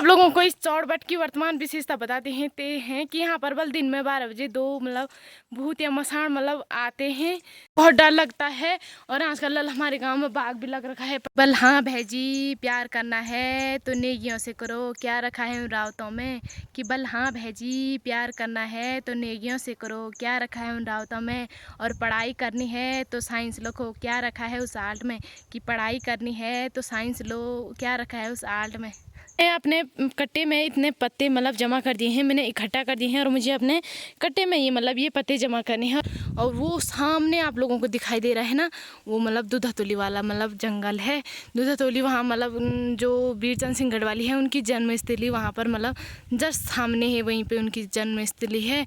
आप लोगों को इस चौड़बट की वर्तमान विशेषता बताते हैं कि यहाँ पर बल दिन में 12 बजे दो भूत या मसान आते हैं। बहुत डर लगता है। और आजकल हमारे गांव में बाघ भी लग रखा है। बल हाँ भैजी प्यार करना है तो नेकियों से करो, क्या रखा है उन रावतों में कि बल हाँ भैजी प्यार करना है तो नेकियों से करो, क्या रखा है उन रावतों में। और पढ़ाई करनी है तो साइंस लो, क्या रखा है उस आर्ट में कि पढ़ाई करनी है तो साइंस लो, क्या रखा है उस आर्ट में। मैं अपने कट्टे में इतने पत्ते जमा कर दिए हैं, मैंने इकट्ठा कर दिए हैं और मुझे अपने कट्टे में ये पत्ते जमा करने हैं। और वो सामने आप लोगों को दिखाई दे रहा है ना, वो दूधातोली वाला जंगल है। दूधातोली वहाँ जो वीरचंद सिंह गढ़वाली है उनकी जन्मस्थली वहाँ पर जस्ट सामने है, वहीं पे उनकी जन्मस्थली है।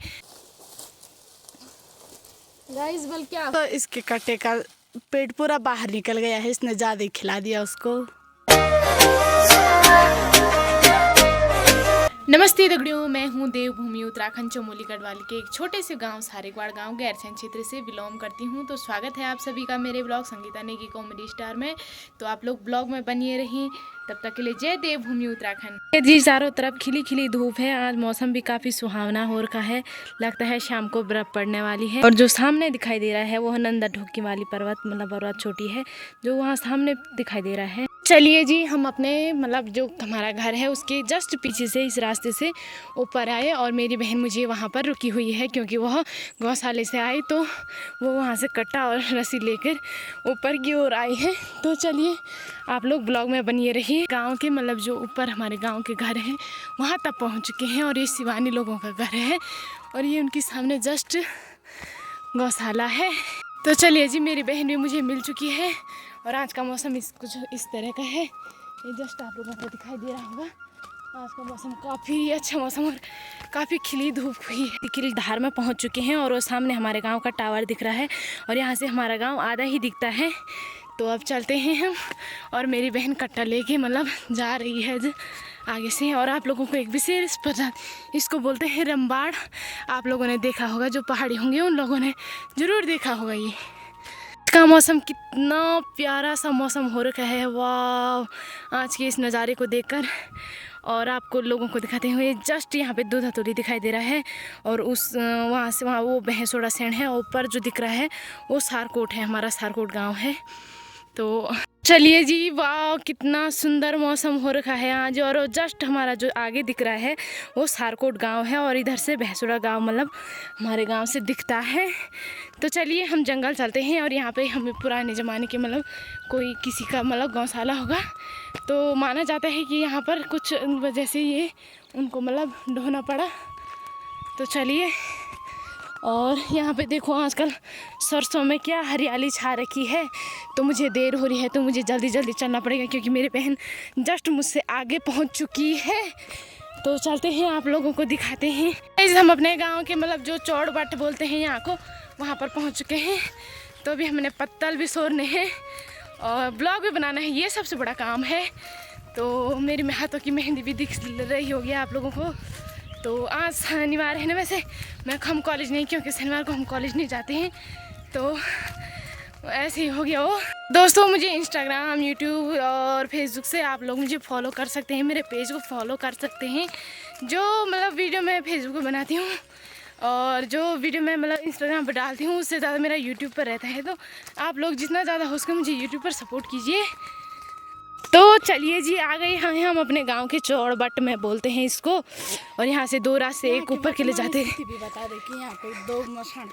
गाइस बल क्या तो इसके कट्टे का पेट पूरा बाहर निकल गया है, इसने ज़्यादा खिला दिया उसको। नमस्ते दगड़ियों, मैं हूँ देवभूमि उत्तराखंड चमोली गढ़वाल के एक छोटे से गांव सारेगवाड़ गांव गैरसैंण क्षेत्र से बिलोंग करती हूँ। तो स्वागत है आप सभी का मेरे blog Sangeeta Negi comedy star में। तो आप लोग ब्लॉग में बनिए रहीं, तब तक के लिए जय देवभूमि उत्तराखंड जी। चारों तरफ खिली खिली धूप है, आज मौसम भी काफ़ी सुहावना हो रखा है, लगता है शाम को बर्फ़ पड़ने वाली है। और जो सामने दिखाई दे रहा है वो नंदा ढोकी वाली पर्वत पर्वत छोटी है जो वहाँ सामने दिखाई दे रहा है। चलिए जी, हम अपने जो हमारा घर है उसके जस्ट पीछे से इस रास्ते से ऊपर आए और मेरी बहन मुझे वहाँ पर रुकी हुई है क्योंकि वह गौशाले से आई तो वो वहाँ से कट्टा और रस्सी लेकर ऊपर की ओर आई है। तो चलिए आप लोग ब्लॉग में बनिए रहिए। गांव के जो ऊपर हमारे गांव के घर हैं वहाँ तक पहुँच चुके हैं और ये शिवानी लोगों का घर है और ये उनके सामने जस्ट गौशाला है। तो चलिए जी, मेरी बहन भी मुझे मिल चुकी है और आज का मौसम कुछ इस तरह का है, ये जस्ट आप लोगों को दिखाई दे रहा होगा। आज का मौसम काफ़ी अच्छा मौसम और काफ़ी खिली धूप हुई है। किल धार में पहुंच चुके हैं और वो सामने हमारे गांव का टावर दिख रहा है और यहाँ से हमारा गांव आधा ही दिखता है। तो अब चलते हैं हम और मेरी बहन कट्टा लेके जा रही है आगे से। और आप लोगों को एक विशेष प्रजाति, इसको बोलते हैं रंबाड़, आप लोगों ने देखा होगा, जो पहाड़ी होंगे उन लोगों ने ज़रूर देखा होगा। ये का मौसम कितना प्यारा सा मौसम हो रखा है, वाह आज के इस नज़ारे को देखकर। और आपको लोगों को दिखाते हुए जस्ट यहाँ पे दूधातोली दिखाई दे रहा है और उस वहाँ से वहाँ वो भैंसोड़ा सेण है और ऊपर जो दिख रहा है वो सारकोट है, हमारा सारकोट गांव है। तो चलिए जी, वाह कितना सुंदर मौसम हो रखा है आज। और जस्ट हमारा जो आगे दिख रहा है वो सारकोट गांव है और इधर से भैंसोड़ा गांव हमारे गांव से दिखता है। तो चलिए हम जंगल चलते हैं और यहाँ पे हमें पुराने ज़माने के कोई किसी का गौशाला होगा। तो माना जाता है कि यहाँ पर कुछ वजह से ये उनको ढोना पड़ा। तो चलिए, और यहाँ पे देखो आजकल सरसों में क्या हरियाली छा रखी है। तो मुझे देर हो रही है तो मुझे जल्दी जल्दी चलना पड़ेगा क्योंकि मेरी बहन जस्ट मुझसे आगे पहुँच चुकी है। तो चलते हैं, आप लोगों को दिखाते हैं। हम अपने गांव के जो चौड़बट बोलते हैं यहाँ को, वहाँ पर पहुँच चुके हैं। तो अभी हमने पत्तल भी सोरने हैं और ब्लॉग भी बनाना है, ये सबसे बड़ा काम है। तो मेरी हाथों की मेहंदी भी दिख रही होगी आप लोगों को। तो आज शनिवार है ना, वैसे हम कॉलेज नहीं, क्योंकि शनिवार को हम कॉलेज नहीं जाते हैं। तो ऐसे ही हो गया वो। दोस्तों मुझे इंस्टाग्राम, यूट्यूब और फेसबुक से आप लोग मुझे फॉलो कर सकते हैं, मेरे पेज को फॉलो कर सकते हैं। जो वीडियो मैं फेसबुक पर बनाती हूँ और जो वीडियो मैं इंस्टाग्राम पर डालती हूँ उससे ज़्यादा मेरा यूट्यूब पर रहता है। तो आप लोग जितना ज़्यादा हो सके मुझे यूट्यूब पर सपोर्ट कीजिए। तो चलिए जी, आ गए हैं हम अपने गांव के चौड़बट में बोलते हैं इसको। और यहाँ से दो रास्ते एक ऊपर के लिए जाते हैं। भी बता दे कि यहाँ पे दो मसान,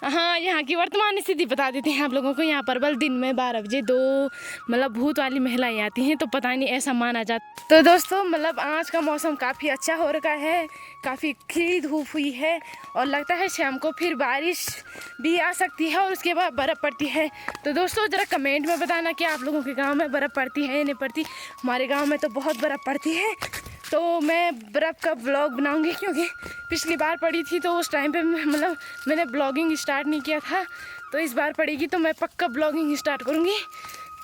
हाँ यहाँ की वर्तमान स्थिति बता देते हैं आप लोगों को। यहाँ पर बल दिन में 12 बजे दो भूत वाली महिलाएं आती हैं, तो पता नहीं ऐसा माना जाता। तो दोस्तों आज का मौसम काफ़ी अच्छा हो रखा है, काफ़ी खिली धूप हुई है और लगता है शाम को फिर बारिश भी आ सकती है और उसके बाद बर्फ़ पड़ती है। तो दोस्तों ज़रा कमेंट में बताना कि आप लोगों के गांव में बर्फ़ पड़ती है या नहीं पड़ती। हमारे गांव में तो बहुत बर्फ़ पड़ती है। तो मैं बर्फ़ का ब्लॉग बनाऊंगी क्योंकि पिछली बार पड़ी थी तो उस टाइम पे मैंने ब्लॉगिंग स्टार्ट नहीं किया था। तो इस बार पड़ेगी तो मैं पक्का ब्लॉगिंग स्टार्ट करूंगी।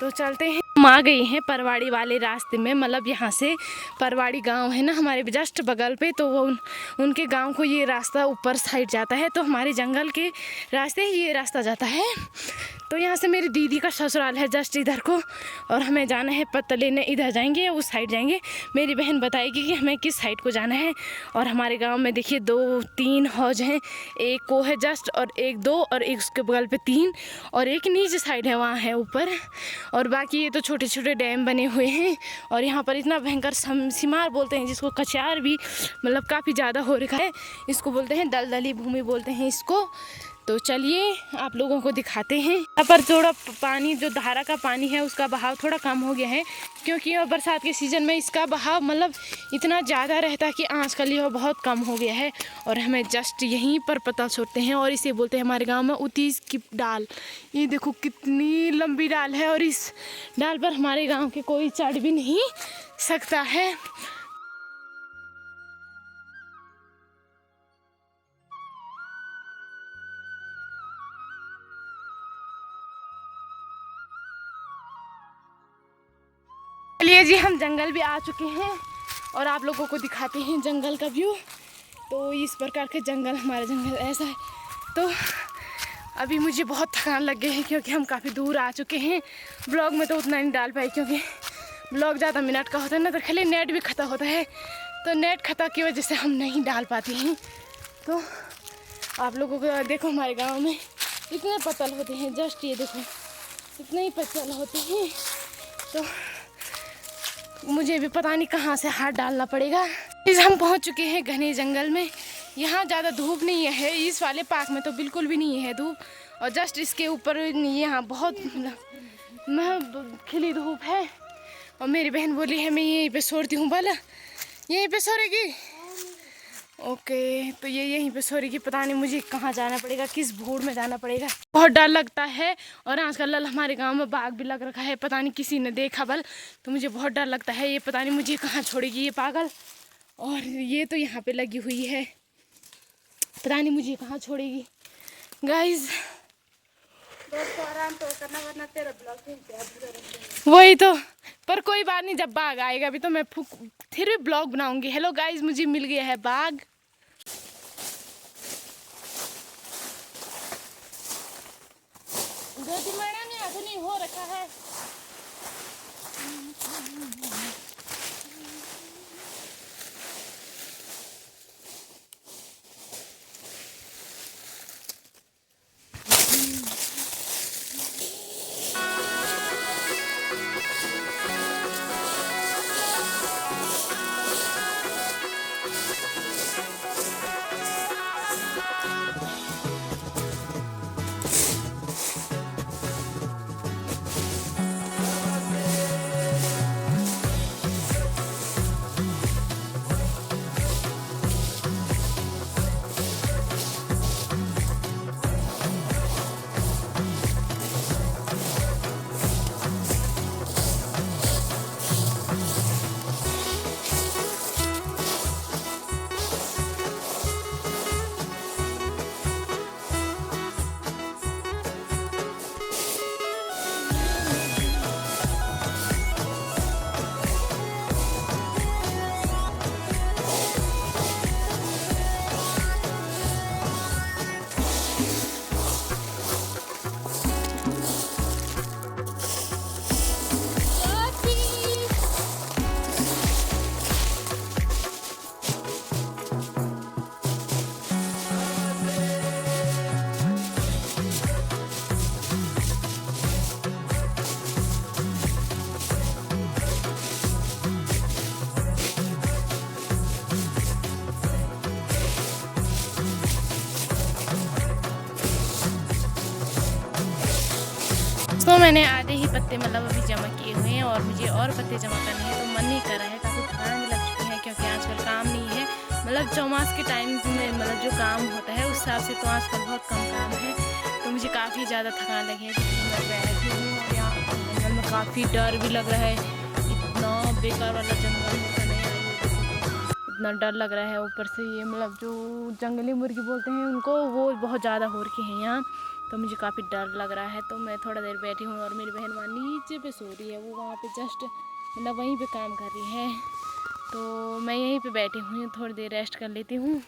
तो चलते हैं, हम आ गए हैं परवाड़ी वाले रास्ते में। यहाँ से परवाड़ी गांव है ना हमारे जस्ट बगल पे, तो वो उनके गांव को ये रास्ता ऊपर साइड जाता है। तो हमारे जंगल के रास्ते ही ये रास्ता जाता है। तो यहाँ से मेरी दीदी का ससुराल है जस्ट इधर को, और हमें जाना है पत्ता लेने। इधर जाएंगे या उस साइड जाएंगे, मेरी बहन बताएगी कि हमें किस साइड को जाना है। और हमारे गांव में देखिए 2-3 हौज हैं, एक को है जस्ट, और एक 2, और एक उसके बगल पे 3, और एक नीचे साइड है वहाँ है ऊपर, और बाकी ये तो छोटे छोटे डैम बने हुए हैं। और यहाँ पर इतना भयंकर सिमार बोलते हैं जिसको, कचार भी मतलब काफ़ी ज़्यादा हो रखा है, इसको बोलते हैं दलदली भूमि बोलते हैं इसको। तो चलिए आप लोगों को दिखाते हैं। यहाँ पर थोड़ा पानी, जो धारा का पानी है उसका बहाव थोड़ा कम हो गया है, क्योंकि बरसात के सीज़न में इसका बहाव मतलब इतना ज़्यादा रहता है कि आजकल यह बहुत कम हो गया है। और हमें जस्ट यहीं पर पता छोड़ते हैं, और इसे बोलते हैं हमारे गांव में उतीस की डाल। ये देखो कितनी लंबी डाल है, और इस डाल पर हमारे गाँव के कोई चढ़ भी नहीं सकता है। चलिए जी, हम जंगल भी आ चुके हैं और आप लोगों को दिखाते हैं जंगल का व्यू। तो इस प्रकार के जंगल, हमारा जंगल ऐसा है। तो अभी मुझे बहुत थकान लग गई है, क्योंकि हम काफ़ी दूर आ चुके हैं। ब्लॉग में तो उतना नहीं डाल पाए, क्योंकि ब्लॉग ज़्यादा मिनट का होता है ना, तो खाली नेट भी ख़त्म होता है, तो नेट ख़त्म की वजह से हम नहीं डाल पाते हैं। तो आप लोगों को देखो, हमारे गाँव में इतने पत्तल होते हैं, जस्ट ये देखो इतने ही पत्तल होते हैं। तो मुझे भी पता नहीं कहाँ से हाथ डालना पड़ेगा। इस हम पहुँच चुके हैं घने जंगल में। यहाँ ज़्यादा धूप नहीं है, इस वाले पार्क में तो बिल्कुल भी नहीं है धूप, और जस्ट इसके ऊपर यहाँ बहुत खिली धूप है। और मेरी बहन बोली है मैं यहीं पे सोती हूँ, बोला यहीं पे सोएगी। ओके, तो ये यहीं पे सोएगी। पता नहीं मुझे कहाँ जाना पड़ेगा, किस भूड़ में जाना पड़ेगा, बहुत डर लगता है। और आजकल हमारे गांव में बाघ भी लग रखा है, पता नहीं किसी ने देखा बल, तो मुझे बहुत डर लगता है। ये पता नहीं मुझे कहाँ छोड़ेगी ये पागल। और ये तो यहाँ पे लगी हुई है, पता नहीं मुझे कहाँ छोड़ेगी। गाइज आराम तो करना, वरना तेरा ब्लॉग वही तो, पर कोई बात नहीं, जब बाघ आएगा भी तो मैं फिर भी ब्लॉग बनाऊंगी। हेलो गाइज, मुझे मिल गया है बाघ। नहीं हो रखा है। तो मैंने आधे ही पत्ते मतलब अभी जमा किए हुए हैं, और मुझे और पत्ते जमा करने हैं, तो मन नहीं कर रहा है, काफ़ी थकान भी लग चुकी है, क्योंकि आजकल काम नहीं है। मतलब चौमास के टाइम में मतलब जो काम होता है उस हिसाब से तो आजकल बहुत कम काम है, तो मुझे काफ़ी ज़्यादा थकान लगी है। मैं बैठी हूँ और यहाँ जंगल में काफ़ी डर भी लग रहा है, इतना बेकार वाला जंगल होता नहीं है, इतना डर लग रहा है। ऊपर से ये मतलब जो जंगली मुर्गी बोलते हैं उनको, वो बहुत ज़्यादा हो रखी हैं यहाँ, तो मुझे काफ़ी डर लग रहा है। तो मैं थोड़ा देर बैठी हूँ, और मेरी बहन वहाँ नीचे पे सो रही है, वो वहाँ पे जस्ट मतलब वहीं पे काम कर रही है। तो मैं यहीं पे बैठी हूँ, थोड़ी देर रेस्ट कर लेती हूँ।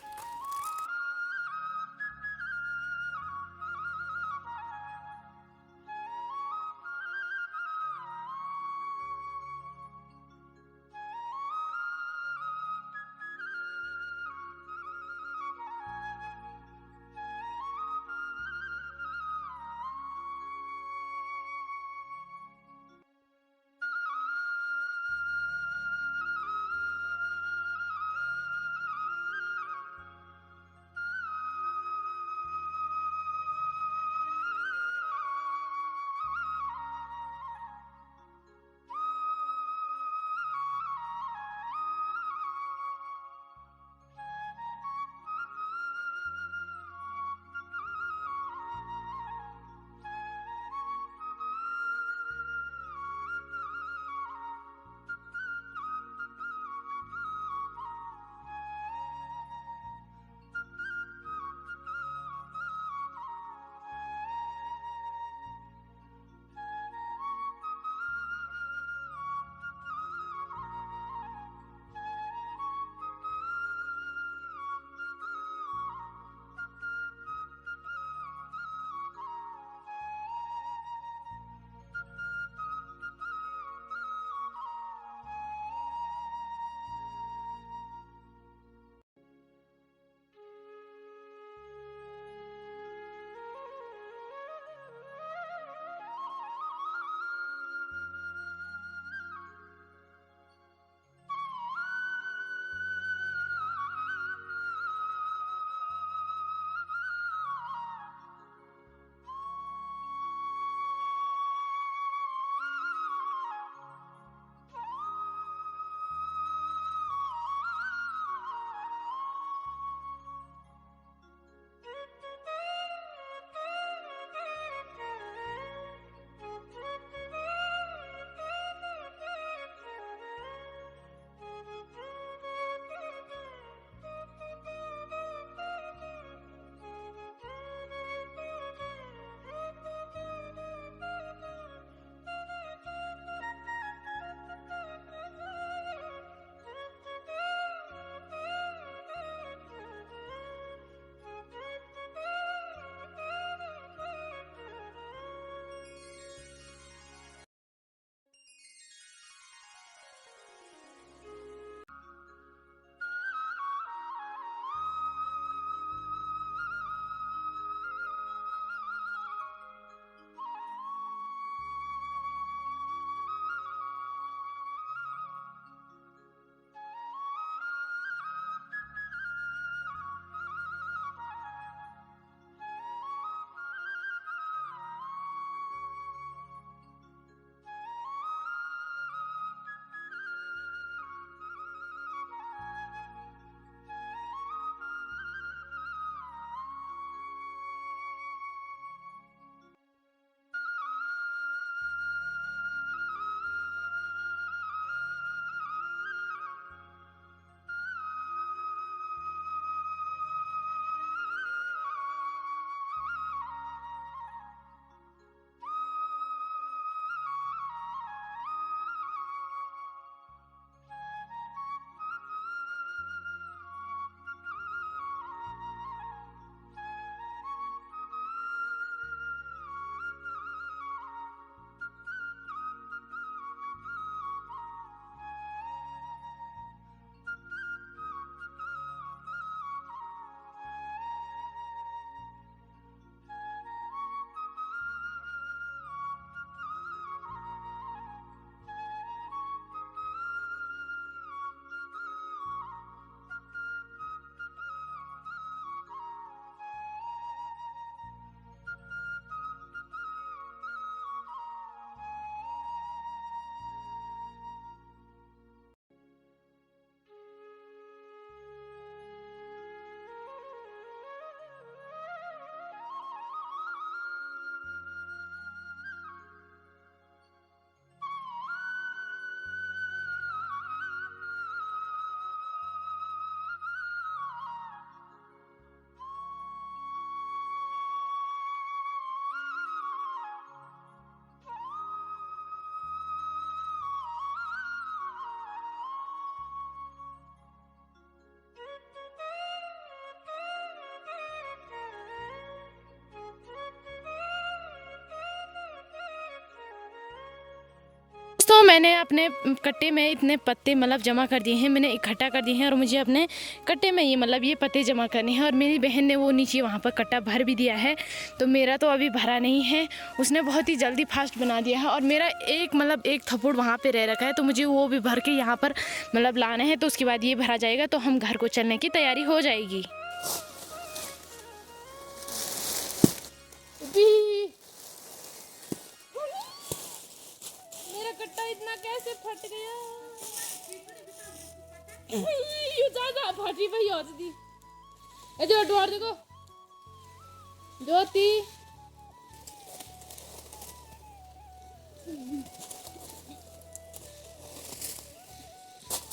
दोस्तों मैंने अपने कट्टे में इतने पत्ते मतलब जमा कर दिए हैं, मैंने इकट्ठा कर दिए हैं और मुझे अपने कट्टे में ये मतलब ये पत्ते जमा करने हैं। और मेरी बहन ने वो नीचे वहाँ पर कट्टा भर भी दिया है, तो मेरा तो अभी भरा नहीं है, उसने बहुत ही जल्दी फास्ट बना दिया है। और मेरा एक थप्पड़ वहाँ पे रह रखा है, तो मुझे वो भी भर के यहाँ पर मतलब लाना है, तो उसके बाद ये भरा जाएगा तो हम घर को चलने की तैयारी हो जाएगी। मेरा कट्टा इतना कैसे फट गया? ये ज्यादा फटी भई और दी। ए जो डोर देखो ज्योति,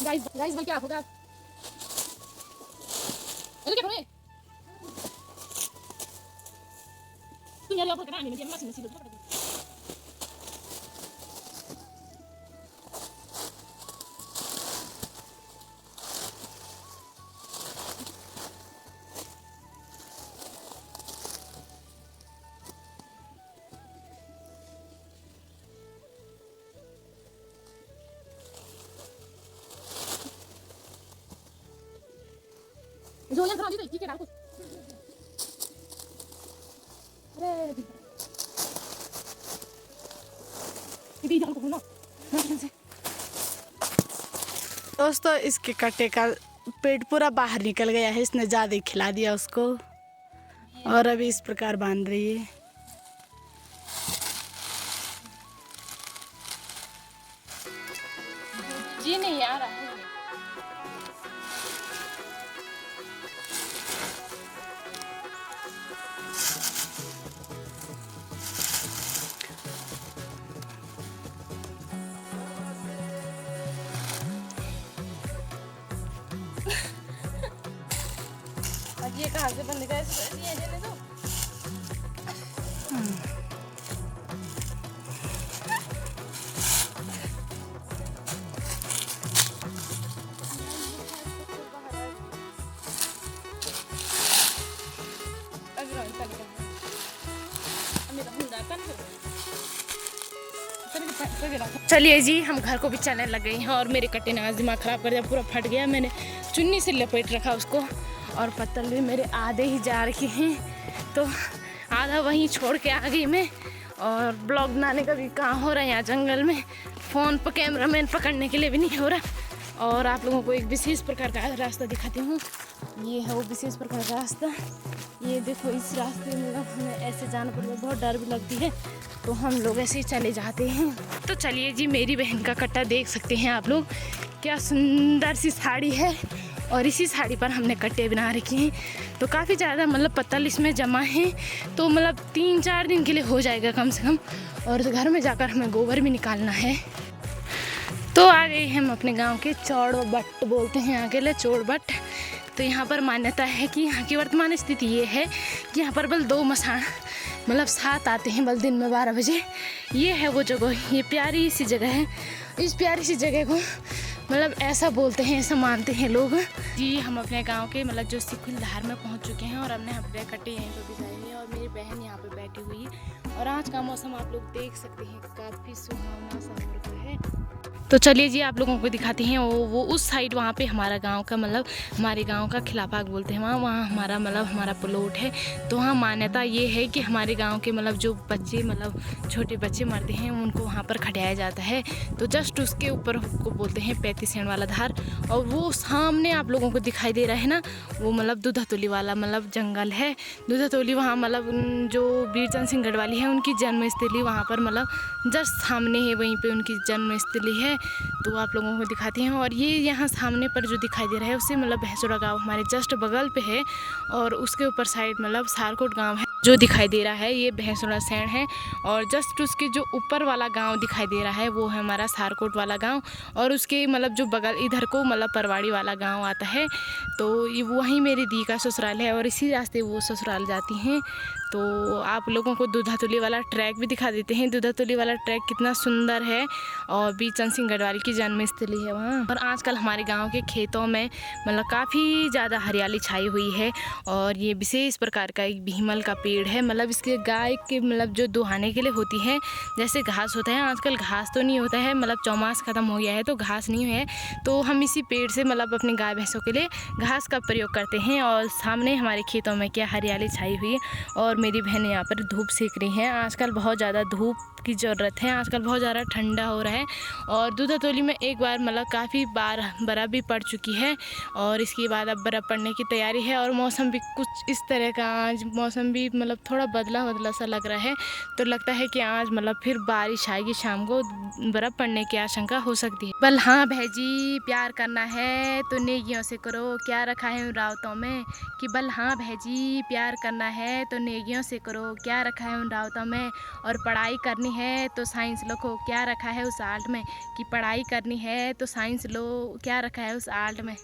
गाइस भाई क्या होगा? अरे क्या करोगे तुम? यार यहाँ कराने में ये मशीन से पकड़ जो यहाँ खड़ा हो ठीक है डाल कुछ। अरे दीदी डाल को ना से। दोस्तों इसके कट्टे का पेट पूरा बाहर निकल गया है, इसने ज़्यादा ही खिला दिया उसको और अभी इस प्रकार बांध रही है। जी नहीं आ रहा है। ये कहाँ से बंद कर दिया जाने दो। चलिए जी हम घर को भी चलने लग गए हैं और मेरे कट्टे ने आज दिमाग ख़राब कर दिया, पूरा फट गया। मैंने चुन्नी से लपेट रखा उसको और पत्तल भी मेरे आधे ही जा रखे हैं, तो आधा वहीं छोड़ के आ गई मैं। और ब्लॉग बनाने का भी काम हो रहा है यहाँ जंगल में, फ़ोन पर कैमरामैन पकड़ने के लिए भी नहीं हो रहा। और आप लोगों को एक विशेष प्रकार का रास्ता दिखाती हूँ, ये है वो विशेष प्रकार का रास्ता। ये देखो इस रास्ते में हमें ऐसे जाना पड़ता है, बहुत डर भी लगती है, तो हम लोग ऐसे ही चले जाते हैं। तो चलिए जी मेरी बहन का कट्टा देख सकते हैं आप लोग, क्या सुंदर सी साड़ी है और इसी साड़ी पर हमने कट्टे बना रखे हैं। तो काफ़ी ज़्यादा मतलब पत्तल इसमें जमा है, तो मतलब 3-4 दिन के लिए हो जाएगा कम से कम। और घर में जाकर हमें गोबर भी निकालना है। तो आ गए हम अपने गांव के चौड़बट बोलते हैं यहाँ के लिए चौड़बट। तो यहाँ पर मान्यता है कि यहाँ की वर्तमान स्थिति ये है कि यहाँ पर बल 2 मसान मतलब 7 आते हैं बल दिन में 12 बजे। ये है वो जगह, ये प्यारी सी जगह है। इस प्यारी सी जगह को मतलब ऐसा बोलते हैं, ऐसा मानते हैं लोग जी। हम अपने गांव के मतलब जो सिकुल धार में पहुंच चुके हैं और हमने अपने कट्टे यहीं पर बिछाए हैं और मेरी बहन यहाँ पे बैठी हुई है। और आज का मौसम आप लोग देख सकते हैं काफ़ी सुहावना सा हो रहा है। तो चलिए जी आप लोगों को दिखाते हैं वो उस साइड वहाँ पे हमारा गांव का मतलब हमारे गांव का खिलापाग बोलते हैं, वहाँ हमारा मतलब हमारा प्लॉट है। तो वहाँ मान्यता ये है कि हमारे गांव के मतलब जो बच्चे मतलब छोटे बच्चे मरते हैं उनको वहाँ पर खटाया जाता है। तो जस्ट उसके ऊपर को बोलते हैं 35 सेंट वाला धार। और वो सामने आप लोगों को दिखाई दे रहा है ना, वो मतलब दूधातोली वाला मतलब जंगल है। दूधातोली वहाँ मतलब जो वीरचंद सिंह गढ़वाली है उनकी जन्मस्थली वहाँ पर मतलब जस्ट सामने है, वहीं पर उनकी जन्मस्थली है। तो आप लोगों को दिखाते हैं। और ये यहाँ सामने पर जो दिखाई दे रहा है उससे मतलब भैंसोड़ा गांव हमारे जस्ट बगल पे है। और उसके ऊपर साइड मतलब सारकोट गांव है जो दिखाई दे रहा है, ये भैंसोड़ा सैंड है। और जस्ट उसके जो ऊपर वाला गांव दिखाई दे रहा है वो है हमारा सारकोट वाला गांव। और उसके मतलब जो बगल इधर को मतलब परवाड़ी वाला गांव आता है। तो ये वहीं मेरी दी का ससुराल है और इसी रास्ते वो ससुराल जाती हैं। तो आप लोगों को दूधातुली वाला ट्रैक भी दिखा देते हैं। दूधातुली वाला ट्रैक कितना सुंदर है और बी चंद सिंह गढ़वाल की जन्मस्थली है वहाँ। और आजकल हमारे गांव के खेतों में मतलब काफ़ी ज़्यादा हरियाली छाई हुई है। और ये विशेष प्रकार का एक भीमल का पेड़ है, मतलब इसके गाय के मतलब जो दुहाने के लिए होती है, जैसे घास होता है, आजकल घास तो नहीं होता है, मतलब चौमास ख़त्म हो गया है तो घास नहीं है, तो हम इसी पेड़ से मतलब अपने गाय भैंसों के लिए घास का प्रयोग करते हैं। और सामने हमारे खेतों में क्या हरियाली छाई हुई है। और मेरी बहन यहाँ पर धूप सेक रही हैं। आजकल बहुत ज़्यादा धूप की ज़रूरत है, आजकल बहुत ज़्यादा ठंडा हो रहा है। और दूधातुली में एक बार मतलब काफ़ी बार बर्फ़ भी पड़ चुकी है और इसके बाद अब बर्फ़ पड़ने की तैयारी है। और मौसम भी कुछ इस तरह का, आज मौसम भी मतलब थोड़ा बदला बदला सा लग रहा है, तो लगता है कि आज मतलब फिर बारिश आएगी, शाम को बर्फ़ पड़ने की आशंका हो सकती है। बल हाँ भैजी प्यार करना है तो नेगियों से करो, क्या रखा है उन रावतों में। कि बल हाँ भैजी प्यार करना है तो नेगियों से करो, क्या रखा है उन रावतों में। और पढ़ाई करनी है तो साइंस लो, क्या रखा है उस आर्ट में। कि पढ़ाई करनी है तो साइंस लो, क्या रखा है उस आर्ट में।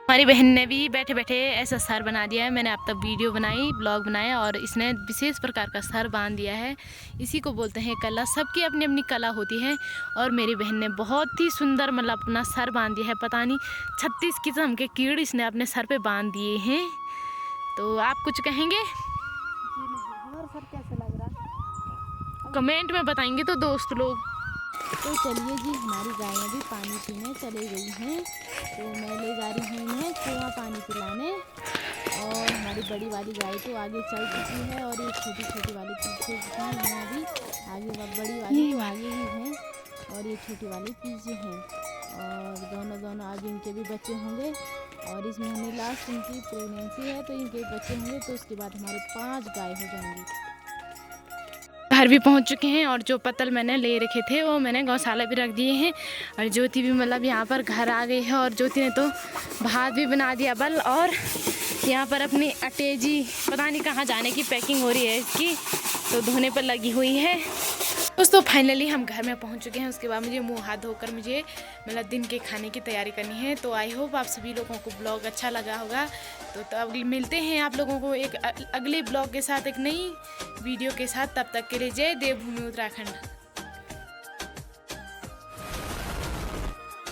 हमारी बहन ने भी बैठे बैठे ऐसा सर बना दिया है। मैंने अब तक वीडियो बनाई, ब्लॉग बनाया और इसने विशेष प्रकार का सर बांध दिया है। इसी को बोलते हैं कला। सबकी अपनी अपनी कला होती है और मेरी बहन ने बहुत ही सुंदर मतलब अपना सर बांध दिया है। पता नहीं 36 किस्म के कीड़ इसने अपने सर पे बांध दिए हैं। तो आप कुछ कहेंगे? हमारा सर कैसा लग रहा? कमेंट में बताएंगे तो दोस्त लोग। तो चलिए जी, हमारी गायें भी पानी पीने चली गई हैं, तो मैं ले जा रही हूँ इन्हें कुआं पानी पिलाने। और हमारी बड़ी वाली गाय तो आगे चल चुकी है और ये छोटी छोटी वाली पीछे हैं, यहाँ भी आगे बड़ी वाली तो आगे ही हैं और ये छोटी वाली पीछे हैं। और दोनों आगे इनके भी बच्चे होंगे और इस महीने लास्ट इनकी प्रेगनेंसी है, तो इनके बच्चे होंगे तो उसके बाद हमारे 5 गाय हो जाएंगी। घर भी पहुंच चुके हैं और जो पत्तल मैंने ले रखे थे वो मैंने गौशाला भी रख दिए हैं। और ज्योति भी मतलब यहाँ पर घर आ गई है और ज्योति ने तो भात भी बना दिया बल। और यहाँ पर अपनी अटेजी पता नहीं कहाँ जाने की पैकिंग हो रही है इसकी, तो धोने पर लगी हुई है। दोस्तों फाइनली हम घर में पहुंच चुके हैं। उसके बाद मुझे मुंह हाथ धोकर मुझे मतलब दिन के खाने की तैयारी करनी है। तो आई होप आप सभी लोगों को ब्लॉग अच्छा लगा होगा। तो अब मिलते हैं आप लोगों को एक अगले ब्लॉग के साथ, एक नई वीडियो के साथ। तब तक के लिए जय देवभूमि उत्तराखंड।